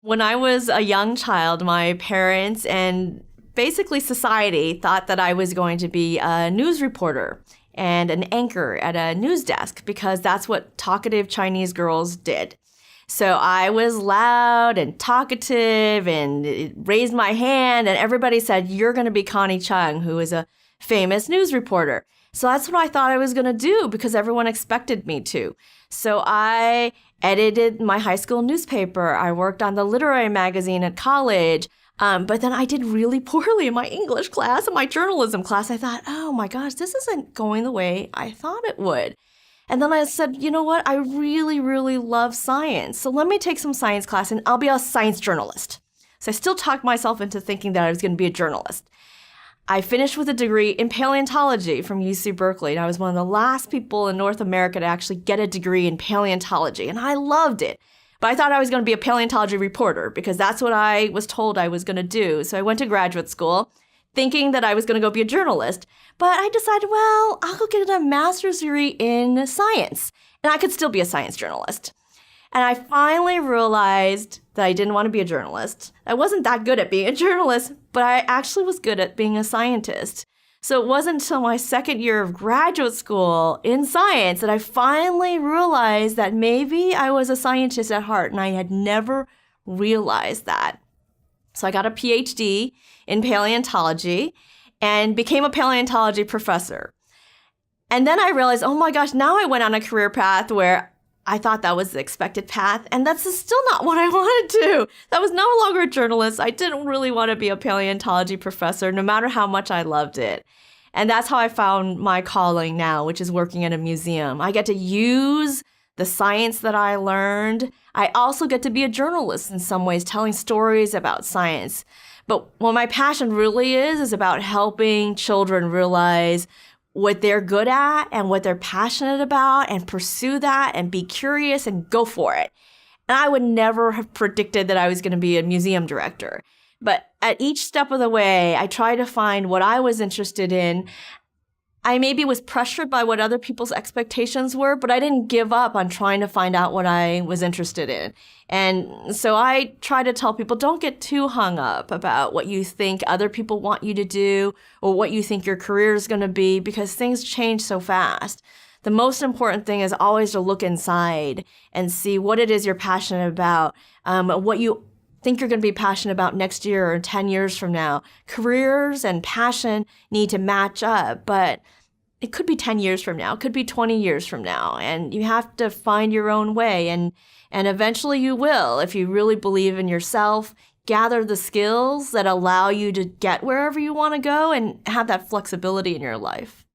When I was a young child, my parents and basically society thought that I was going to be a news reporter and an anchor at a news desk because that's what talkative Chinese girls did. So I was loud and talkative and raised my hand, and everybody said, "You're going to be Connie Chung, who is a famous news reporter." So that's what I thought I was going to do because everyone expected me to. So I edited my high school newspaper. I worked on the literary magazine at college. But then I did really poorly in my English class and my journalism class. I thought, oh my gosh, this isn't going the way I thought it would. And then I said, you know what? I really, really love science. So let me take some science class and I'll be a science journalist. So I still talked myself into thinking that I was going to be a journalist. I finished with a degree in paleontology from UC Berkeley. And I was one of the last people in North America to actually get a degree in paleontology. And I loved it. But I thought I was going to be a paleontology reporter because that's what I was told I was going to do. So I went to graduate school thinking that I was going to go be a journalist. But I decided, well, I'll go get a master's degree in science. And I could still be a science journalist. And I finally realized that I didn't want to be a journalist. I wasn't that good at being a journalist, but I actually was good at being a scientist. So it wasn't until my second year of graduate school in science that I finally realized that maybe I was a scientist at heart, and I had never realized that. So I got a PhD in paleontology and became a paleontology professor. And then I realized, oh my gosh, now I went on a career path where I thought that was the expected path, and that's still not what I wanted to do. That was no longer a journalist. I didn't really want to be a paleontology professor, no matter how much I loved it. And that's how I found my calling now, which is working in a museum. I get to use the science that I learned. I also get to be a journalist in some ways, telling stories about science. But what my passion really is about helping children realize what they're good at and what they're passionate about and pursue that and be curious and go for it. And I would never have predicted that I was going to be a museum director. But at each step of the way, I tried to find what I was interested in. I maybe was pressured by what other people's expectations were, but I didn't give up on trying to find out what I was interested in. And so I try to tell people, don't get too hung up about what you think other people want you to do or what you think your career is going to be, because things change so fast. The most important thing is always to look inside and see what it is you're passionate about, what you think you're going to be passionate about next year or 10 years from now. Careers and passion need to match up, but it could be 10 years from now, it could be 20 years from now, and you have to find your own way, and eventually you will if you really believe in yourself, gather the skills that allow you to get wherever you want to go and have that flexibility in your life.